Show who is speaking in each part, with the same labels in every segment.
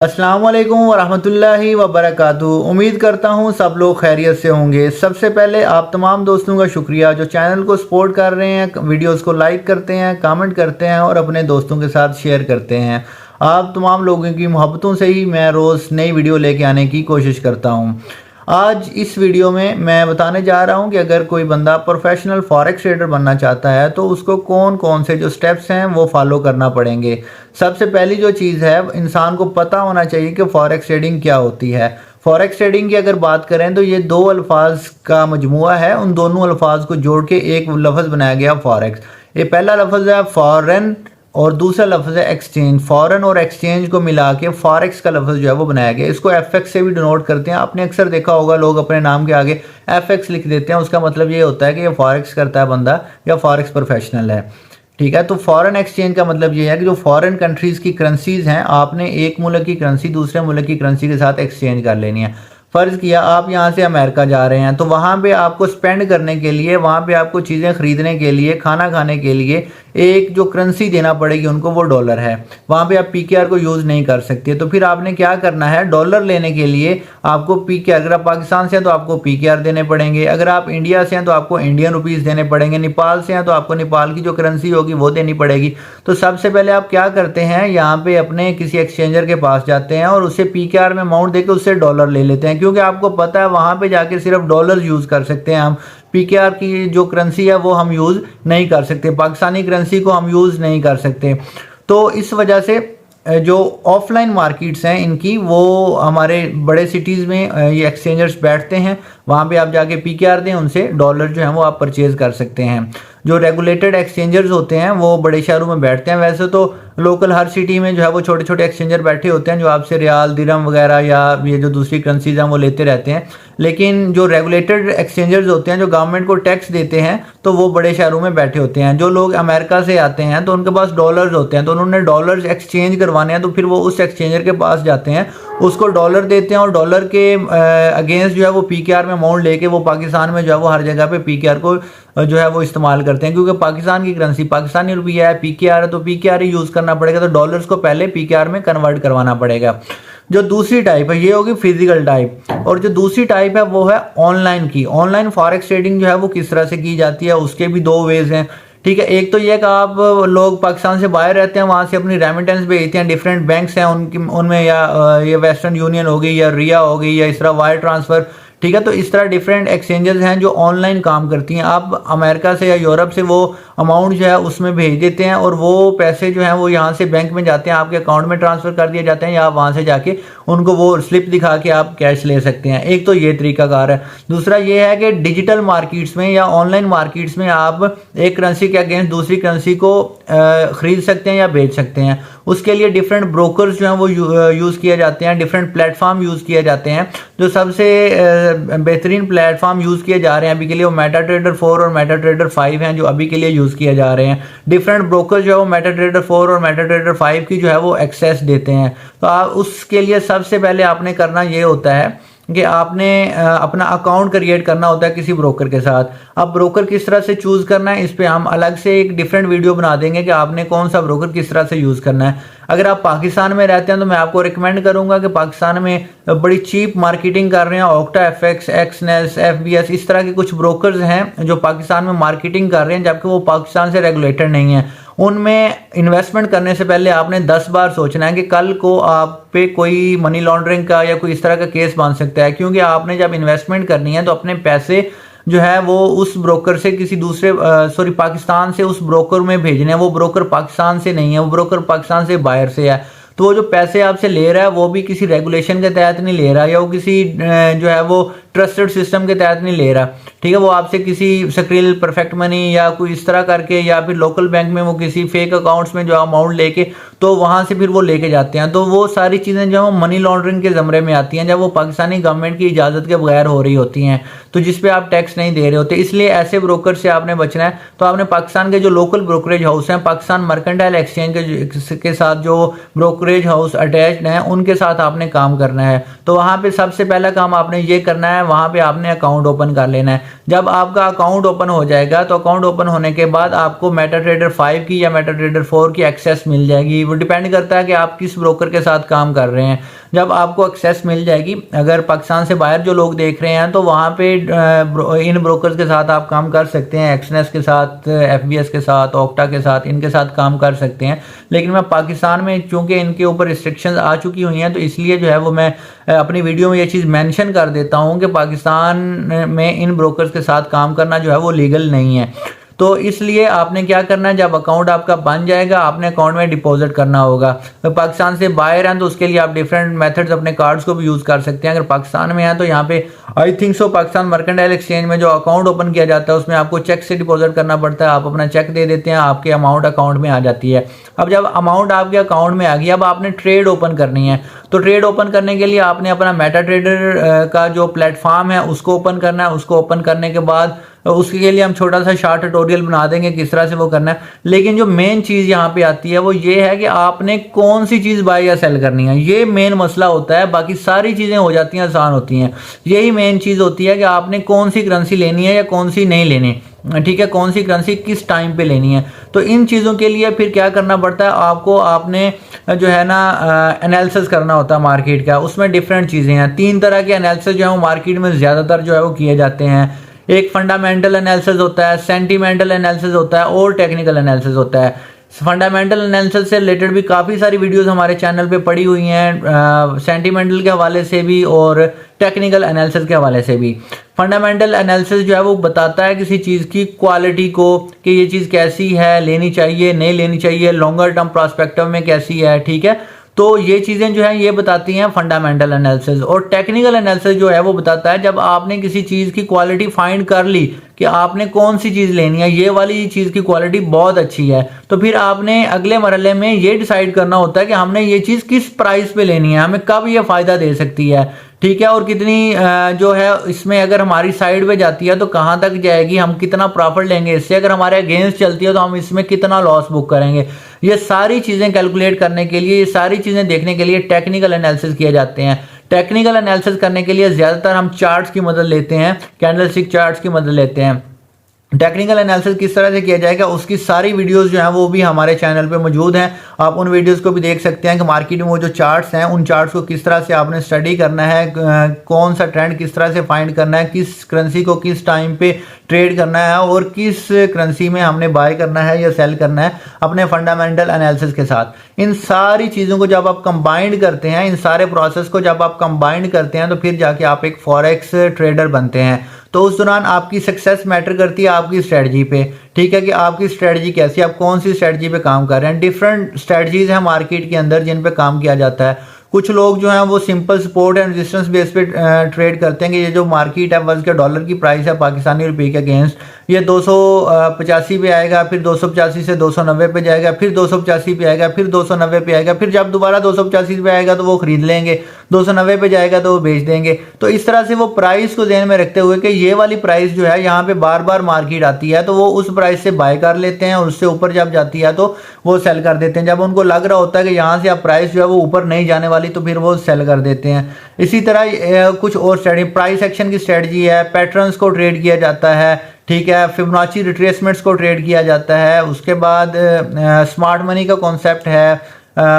Speaker 1: अस्सलाम वालेकुम वरहमतुल्लाहि वबरकातुहू। उम्मीद करता हूँ सब लोग खैरियत से होंगे। सबसे पहले आप तमाम दोस्तों का शुक्रिया जो चैनल को सपोर्ट कर रहे हैं, वीडियोस को लाइक करते हैं, कमेंट करते हैं और अपने दोस्तों के साथ शेयर करते हैं। आप तमाम लोगों की मोहब्बतों से ही मैं रोज़ नई वीडियो लेके आने की कोशिश करता हूँ। आज इस वीडियो में मैं बताने जा रहा हूं कि अगर कोई बंदा प्रोफेशनल फॉरेक्स ट्रेडर बनना चाहता है तो उसको कौन कौन से जो स्टेप्स हैं वो फॉलो करना पड़ेंगे। सबसे पहली जो चीज़ है, इंसान को पता होना चाहिए कि फॉरेक्स ट्रेडिंग क्या होती है। फॉरेक्स ट्रेडिंग की अगर बात करें तो ये दो अल्फाज का मजमुआ है, उन दोनों अल्फाज को जोड़ के एक लफ्ज़ बनाया गया फॉरेक्स। ये पहला लफ्ज़ है फॉरेन और दूसरा लफ्ज़ है एक्सचेंज। फॉरेन और एक्सचेंज को मिला के फॉरेक्स का लफ्ज़ जो है वो बनाया गया। इसको एफएक्स से भी डिनोट करते हैं। आपने अक्सर देखा होगा लोग अपने नाम के आगे एफएक्स लिख देते हैं, उसका मतलब ये होता है कि ये फॉरेक्स करता है बंदा या फॉरेक्स प्रोफेशनल है। ठीक है, तो फॉरेन एक्सचेंज का मतलब ये है कि जो फॉरेन कंट्रीज़ की करेंसीज हैं, आपने एक मुल्क की करेंसी दूसरे मुल्क की करेंसी के साथ एक्सचेंज कर लेनी है। फ़र्ज़ किया आप यहाँ से अमेरिका जा रहे हैं तो वहाँ पे आपको स्पेंड करने के लिए, वहाँ पे आपको चीज़ें ख़रीदने के लिए, खाना खाने के लिए एक जो करेंसी देना पड़ेगी उनको, वो डॉलर है। वहाँ पे आप पीकेआर को यूज़ नहीं कर सकते। तो फिर आपने क्या करना है, डॉलर लेने के लिए आपको पीकेआर, अगर आप पाकिस्तान से हैं तो आपको पीकेआर देने पड़ेंगे, अगर आप इंडिया से हैं तो आपको इंडियन रुपीज़ देने पड़ेंगे, नेपाल से हैं तो आपको नेपाल की जो करेंसी होगी वो देनी पड़ेगी। तो सबसे पहले आप क्या करते हैं, यहाँ पे अपने किसी एक्सचेंजर के पास जाते हैं और उससे पीकेआर में अमाउंट देकर उससे डॉलर ले लेते हैं, क्योंकि आपको पता है वहाँ पे जाके सिर्फ डॉलर यूज़ कर सकते हैं हम। पीकेआर की जो करेंसी है वो हम यूज़ नहीं कर सकते, पाकिस्तानी करेंसी को हम यूज़ नहीं कर सकते। तो इस वजह से जो ऑफलाइन मार्केट्स हैं इनकी, वो हमारे बड़े सिटीज़ में ये एक्सचेंजर्स बैठते हैं, वहाँ पे आप जाके पीकेआर दें, उनसे डॉलर जो है वो आप परचेज़ कर सकते हैं। जो रेगुलेटेड एक्सचेंजर्स होते हैं वो बड़े शहरों में बैठते हैं। वैसे तो लोकल हर सिटी में जो है वो छोटे छोटे एक्सचेंजर बैठे होते हैं जो आपसे रियाल, दिरहम वगैरह या ये जो दूसरी करेंसीज हैं वो लेते रहते हैं। लेकिन जो रेगुलेटेड एक्सचेंजर्स होते हैं जो गवर्नमेंट को टैक्स देते हैं, तो वो बड़े शहरों में बैठे होते हैं। जो लोग अमेरिका से आते हैं तो उनके पास डॉलर्स होते हैं, तो उन्होंने डॉलर्स एक्सचेंज करवाने हैं, तो फिर वो उस एक्सचेंजर के पास जाते हैं, उसको डॉलर देते हैं और डॉलर के अगेंस्ट जो है वो पीकेआर में अमाउंट लेके वो पाकिस्तान में जो है वो हर जगह पे पीकेआर को जो है वो इस्तेमाल करते हैं। क्योंकि पाकिस्तान की करेंसी पाकिस्तानी रुपया है, पीकेआर है, तो पीकेआर ही यूज़ करना पड़ेगा, तो डॉलर्स को पहले पीकेआर में कन्वर्ट करवाना पड़ेगा। जो दूसरी टाइप है ये होगी फिजिकल टाइप, और जो दूसरी टाइप है वो है ऑनलाइन की। ऑनलाइन फॉरेक्स ट्रेडिंग जो है वो किस तरह से की जाती है, उसके भी दो वेज हैं। ठीक है, एक तो ये कि आप लोग पाकिस्तान से बाहर रहते हैं, वहाँ से अपनी रेमिटेंस भेजते हैं, डिफरेंट बैंक्स हैं उनकी, उनमें या ये वेस्टर्न यूनियन हो गई या रिया हो गई या इस तरह वायर ट्रांसफ़र। ठीक है, तो इस तरह डिफरेंट एक्सचेंजेस हैं जो ऑनलाइन काम करती हैं। आप अमेरिका से या यूरोप से वो अमाउंट जो है उसमें भेज देते हैं और वो पैसे जो हैं वो यहाँ से बैंक में जाते हैं, आपके अकाउंट में ट्रांसफ़र कर दिए जाते हैं, या आप वहाँ से जाके उनको वो स्लिप दिखा के आप कैश ले सकते हैं। एक तो ये तरीकाकार है। दूसरा ये है कि डिजिटल मार्केट्स में या ऑनलाइन मार्केट्स में आप एक करेंसी के अगेंस्ट दूसरी करेंसी को ख़रीद सकते हैं या बेच सकते हैं। उसके लिए डिफरेंट ब्रोकर्स जो हैं वो यूज़ किए जाते हैं, डिफरेंट प्लेटफॉर्म यूज़ किए जाते हैं। जो सबसे बेहतरीन प्लेटफॉर्म यूज़ किए जा रहे हैं अभी के लिए वो मेटा ट्रेडर 4 और मेटा ट्रेडर 5 हैं जो अभी के लिए यूज़ किए जा रहे हैं। डिफरेंट ब्रोकर जो है वो मेटा ट्रेडर 4 और मेटा ट्रेडर 5 की जो है वो एक्सेस देते हैं। तो आप उसके लिए सबसे पहले आपने करना ये होता है कि आपने अपना अकाउंट क्रिएट करना होता है किसी ब्रोकर के साथ। अब ब्रोकर किस तरह से चूज़ करना है, इस पे हम अलग से एक डिफरेंट वीडियो बना देंगे कि आपने कौन सा ब्रोकर किस तरह से यूज़ करना है। अगर आप पाकिस्तान में रहते हैं तो मैं आपको रिकमेंड करूंगा कि पाकिस्तान में बड़ी चीप मार्केटिंग कर रहे हैं, ऑक्टा एफएक्स, एक्सनेस, एफबीएस, इस तरह के कुछ ब्रोकर्स हैं जो पाकिस्तान में मार्केटिंग कर रहे हैं, जबकि वो पाकिस्तान से रेगुलेटेड नहीं है। उनमें इन्वेस्टमेंट करने से पहले आपने 10 बार सोचना है कि कल को आप पे कोई मनी लॉन्ड्रिंग का या कोई इस तरह का केस बन सकता है। क्योंकि आपने जब इन्वेस्टमेंट करनी है तो अपने पैसे जो है वो उस ब्रोकर से किसी दूसरे पाकिस्तान से उस ब्रोकर में भेजने हैं। वो ब्रोकर पाकिस्तान से नहीं है, वो ब्रोकर पाकिस्तान से बाहर से है। तो वो जो पैसे आपसे ले रहा है वो भी किसी रेगुलेशन के तहत नहीं ले रहा, या वो किसी जो है वो ट्रस्टेड सिस्टम के तहत नहीं ले रहा। ठीक है, वो आपसे किसी सक्रिल, परफेक्ट मनी या कोई इस तरह करके, या फिर लोकल बैंक में वो किसी फेक अकाउंट्स में जो अमाउंट लेके तो वहाँ से फिर वो लेके जाते हैं। तो वो सारी चीज़ें जो है मनी लॉन्ड्रिंग के ज़मरे में आती हैं, जब वो पाकिस्तानी गवर्नमेंट की इजाज़त के बगैर हो रही होती हैं, तो जिस पे आप टैक्स नहीं दे रहे होते। इसलिए ऐसे ब्रोकर से आपने बचना है। तो आपने पाकिस्तान के जो लोकल ब्रोकरेज हाउस हैं, पाकिस्तान मर्केंटाइल एक्सचेंज के साथ जो ब्रोकरेज हाउस अटैच्ड हैं, उनके साथ आपने काम करना है। तो वहाँ पे सबसे पहला काम आपने ये करना है, वहाँ पे आपने अकाउंट ओपन कर लेना है। जब आपका अकाउंट ओपन हो जाएगा तो अकाउंट ओपन होने के बाद आपको मेटाट्रेडर 5 की या मेटाट्रेडर 4 की एक्सेस मिल जाएगी। वो डिपेंड करता है कि आप किस ब्रोकर के साथ काम कर रहे हैं। जब आपको एक्सेस मिल जाएगी, अगर पाकिस्तान से बाहर जो लोग देख रहे हैं तो वहाँ पे इन ब्रोकर्स के साथ आप काम कर सकते हैं, एक्सनेस के साथ, FBS के साथ, ऑक्टा के साथ, इनके साथ काम कर सकते हैं। लेकिन मैं पाकिस्तान में चूंकि इनके ऊपर रिस्ट्रिक्शंस आ चुकी हुई हैं तो इसलिए जो है वो मैं अपनी वीडियो में ये चीज़ मेंशन कर देता हूँ कि पाकिस्तान में इन ब्रोकर्स के साथ काम करना जो है वो लीगल नहीं है। तो इसलिए आपने क्या करना है, जब अकाउंट आपका बन जाएगा आपने अकाउंट में डिपॉजिट करना होगा। तो पाकिस्तान से बाहर हैं तो उसके लिए आप डिफरेंट मेथड्स अपने कार्ड्स को भी यूज़ कर सकते हैं। अगर पाकिस्तान में हैं तो यहाँ पे I think so Pakistan mercantile exchange में जो अकाउंट ओपन किया जाता है उसमें आपको चेक से डिपॉजिट करना पड़ता है। आप अपना चेक दे देते हैं, आपके अमाउंट अकाउंट में आ जाती है। अब जब अमाउंट आपके अकाउंट में आ गई, अब आपने ट्रेड ओपन करनी है। तो ट्रेड ओपन करने के लिए आपने अपना मेटाट्रेडर का जो प्लेटफॉर्म है उसको ओपन करना है। उसको ओपन करने के बाद उसके लिए हम छोटा सा शॉर्ट ट्यूटोरियल बना देंगे किस तरह से वो करना है। लेकिन जो मेन चीज़ यहाँ पे आती है वो ये है कि आपने कौन सी चीज़ बाय या सेल करनी है, ये मेन मसला होता है। बाकी सारी चीज़ें हो जाती हैं, आसान होती हैं। यही मेन चीज़ होती है कि आपने कौन सी करेंसी लेनी है या कौन सी नहीं लेनी, ठीक है, कौन सी करेंसी किस टाइम पे लेनी है। तो इन चीज़ों के लिए फिर क्या करना पड़ता है आपको, आपने जो है ना एनालिसिस करना होता है मार्केट का। उसमें डिफरेंट चीज़ें हैं, 3 तरह के एनालिसिस जो है वो मार्केट में ज़्यादातर जो है वो किए जाते हैं। एक फंडामेंटल एनालिसिस होता है, सेंटीमेंटल एनालिसिस होता है और टेक्निकल एनालिसिस होता है। फंडामेंटल एनालिसिस से रिलेटेड भी काफ़ी सारी वीडियोस हमारे चैनल पे पड़ी हुई हैं, सेंटीमेंटल के हवाले से भी और टेक्निकल एनालिसिस के हवाले से भी। फंडामेंटल एनालिसिस जो है वो बताता है किसी चीज़ की क्वालिटी को कि ये चीज़ कैसी है, लेनी चाहिए नहीं लेनी चाहिए, लॉन्गर टर्म प्रोस्पेक्टिव में कैसी है, ठीक है। तो ये चीज़ें जो है ये बताती हैं फंडामेंटल एनालिसिस। और टेक्निकल एनालिसिस जो है वो बताता है जब आपने किसी चीज़ की क्वालिटी फाइंड कर ली कि आपने कौन सी चीज़ लेनी है, ये वाली चीज़ की क्वालिटी बहुत अच्छी है, तो फिर आपने अगले मरहले में ये डिसाइड करना होता है कि हमने ये चीज़ किस प्राइस पे लेनी है, हमें कब ये फ़ायदा दे सकती है, ठीक है, और कितनी जो है इसमें अगर हमारी साइड पे जाती है तो कहाँ तक जाएगी, हम कितना प्रॉफिट लेंगे इससे, अगर हमारे अगेंस्ट चलती है तो हम इसमें कितना लॉस बुक करेंगे। ये सारी चीज़ें कैलकुलेट करने के लिए, ये सारी चीज़ें देखने के लिए टेक्निकल एनालिसिस किए जाते हैं। टेक्निकल एनालिसिस करने के लिए ज़्यादातर हम चार्ट्स की मदद लेते हैं, कैंडलस्टिक चार्ट्स की मदद लेते हैं। टेक्निकल एनालिसिस किस तरह से किया जाएगा उसकी सारी वीडियोस जो हैं वो भी हमारे चैनल पे मौजूद हैं। आप उन वीडियोस को भी देख सकते हैं कि मार्केट में वो जो चार्ट्स हैं उन चार्ट्स को किस तरह से आपने स्टडी करना है, कौन सा ट्रेंड किस तरह से फाइंड करना है, किस करेंसी को किस टाइम पे ट्रेड करना है और किस करेंसी में हमने बाय करना है या सेल करना है अपने फंडामेंटल एनालिसिस के साथ। इन सारी चीज़ों को जब आप कंबाइंड करते हैं, इन सारे प्रोसेस को जब आप कंबाइंड करते हैं तो फिर जाके आप एक फॉरेक्स ट्रेडर बनते हैं। तो उस दौरान आपकी सक्सेस मैटर करती है आपकी स्ट्रेटजी पे, ठीक है, कि आपकी स्ट्रेटजी कैसी है, आप कौन सी स्ट्रेटजी पे काम कर रहे हैं। डिफरेंट स्ट्रेटजीज हैं मार्केट के अंदर जिन पे काम किया जाता है। कुछ लोग जो हैं वो simple support and resistance base पे ट्रेड करते हैं कि ये जो मार्केट है वर्ल्ड के डॉलर की प्राइस है पाकिस्तानी रुपये के अगेंस्ट, ये 285 पे आएगा, फिर 285 से 290 पे जाएगा, फिर 285 पे आएगा, फिर 290 पे आएगा, फिर जब दोबारा 285 पे आएगा तो वो खरीद लेंगे, 290 पे जाएगा तो वो बेच देंगे। तो इस तरह से वो प्राइस को ध्यान में रखते हुए कि ये वाली प्राइस जो है यहाँ पे बार बार मार्केट आती है तो वो उस प्राइस से बाय कर लेते हैं, उससे ऊपर जब जाती है तो वो सेल कर देते हैं। जब उनको लग रहा होता है कि यहाँ से अब प्राइस जो है वो ऊपर नहीं जाने वाली तो फिर वो सेल कर देते हैं। इसी तरह कुछ और स्ट्रेटजी, प्राइस एक्शन की स्ट्रेटजी है, पैटर्न्स को ट्रेड किया जाता है, ठीक है, फिबोनाची रिट्रेसमेंट्स को ट्रेड किया जाता है। उसके बाद स्मार्ट मनी का कॉन्सेप्ट है,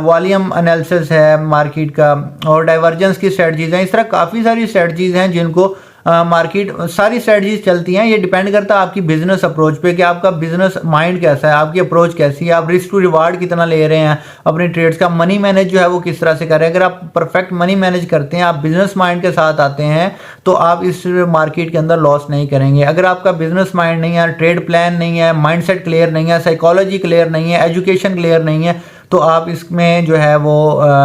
Speaker 1: वॉल्यूम एनालिसिस है मार्केट का, और डाइवर्जेंस की स्ट्रेटजीज हैं। इस तरह काफ़ी सारी स्ट्रेटजीज हैं जिनको मार्केट सारी स्ट्रेटजीज चलती हैं। ये डिपेंड करता है आपकी बिजनेस अप्रोच पे कि आपका बिजनेस माइंड कैसा है, आपकी अप्रोच कैसी है, आप रिस्क टू रिवार्ड कितना ले रहे हैं अपने ट्रेड्स का, मनी मैनेज जो है वो किस तरह से कर रहे हैं। अगर आप परफेक्ट मनी मैनेज करते हैं, आप बिजनेस माइंड के साथ आते हैं तो आप इस मार्केट के अंदर लॉस नहीं करेंगे। अगर आपका बिजनेस माइंड नहीं है, ट्रेड प्लान नहीं है, माइंडसेट क्लियर नहीं है, साइकोलॉजी क्लियर नहीं है, एजुकेशन क्लियर नहीं है, तो आप इसमें जो है वो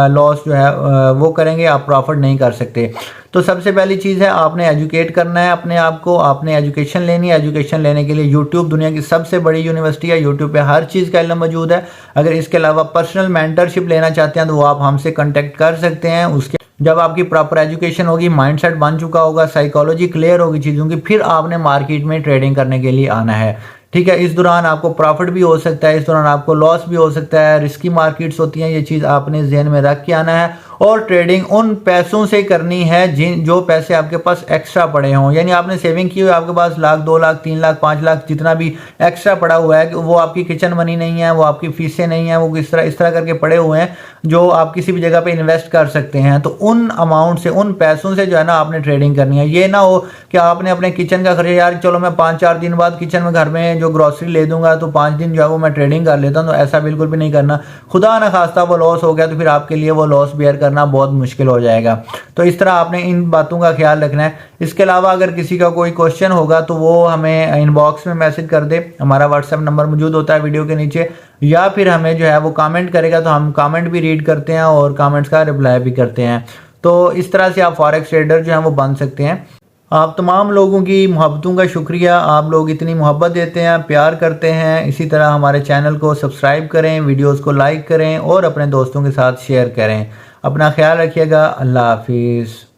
Speaker 1: लॉस जो है वो करेंगे, आप प्रॉफिट नहीं कर सकते। तो सबसे पहली चीज़ है आपने एजुकेट करना है अपने आप को, आपने एजुकेशन लेनी है। एजुकेशन लेने के लिए यूट्यूब दुनिया की सबसे बड़ी यूनिवर्सिटी है, यूट्यूब पे हर चीज़ का इल्म मौजूद है। अगर इसके अलावा पर्सनल मेंटरशिप लेना चाहते हैं तो वो आप हमसे कांटेक्ट कर सकते हैं। उसके जब आपकी प्रॉपर एजुकेशन होगी, माइंडसेट बन चुका होगा, साइकोलॉजी क्लियर होगी चीज़ों की, फिर आपने मार्केट में ट्रेडिंग करने के लिए आना है, ठीक है। इस दौरान आपको प्रॉफिट भी हो सकता है, इस दौरान आपको लॉस भी हो सकता है, रिस्की मार्केट्स होती हैं, ये चीज़ आपने जहन में रख के आना है। और ट्रेडिंग उन पैसों से करनी है जो पैसे आपके पास एक्स्ट्रा पड़े हों। यानी आपने सेविंग की हुई, आपके पास लाख, 2 लाख, 3 लाख, 5 लाख जितना भी एक्स्ट्रा पड़ा हुआ है, वो आपकी किचन मनी नहीं है, वो आपकी फीसें नहीं है, वो इस तरह करके पड़े हुए हैं जो आप किसी भी जगह पे इन्वेस्ट कर सकते हैं। तो उन अमाउंट से, उन पैसों से जो है ना आपने ट्रेडिंग करनी है। ये ना हो कि आपने अपने किचन का खर्चा, यार चलो मैं 5-4 दिन बाद किचन में घर में जो ग्रोसरी ले दूंगा तो 5 दिन जो है वो मैं ट्रेडिंग कर लेता हूँ। तो ऐसा बिल्कुल भी नहीं करना। खुदा ना खास्ता वो लॉस हो गया तो फिर आपके लिए वो लॉस बेयर करना बहुत मुश्किल हो जाएगा। तो इस तरह आपने इन बातों का ख्याल रखना है। इसके अलावा अगर किसी का कोई क्वेश्चन होगा तो वो हमें इनबॉक्स में मैसेज कर दे, हमारा व्हाट्सएप नंबर मौजूद होता है वीडियो के नीचे, या फिर हमें जो है वो कमेंट करेगा तो हम कमेंट भी रीड करते हैं और कमेंट्स का रिप्लाई भी करते हैं। तो इस तरह से आप फॉरेक्स ट्रेडर जो हैं वो बन सकते हैं। आप तमाम लोगों की मोहब्बतों का शुक्रिया, आप लोग इतनी मोहब्बत देते हैं, प्यार करते हैं। इसी तरह हमारे चैनल को सब्सक्राइब करें, वीडियोस को लाइक करें और अपने दोस्तों के साथ शेयर करें। अपना ख्याल रखिएगा। अल्लाह हाफिज़।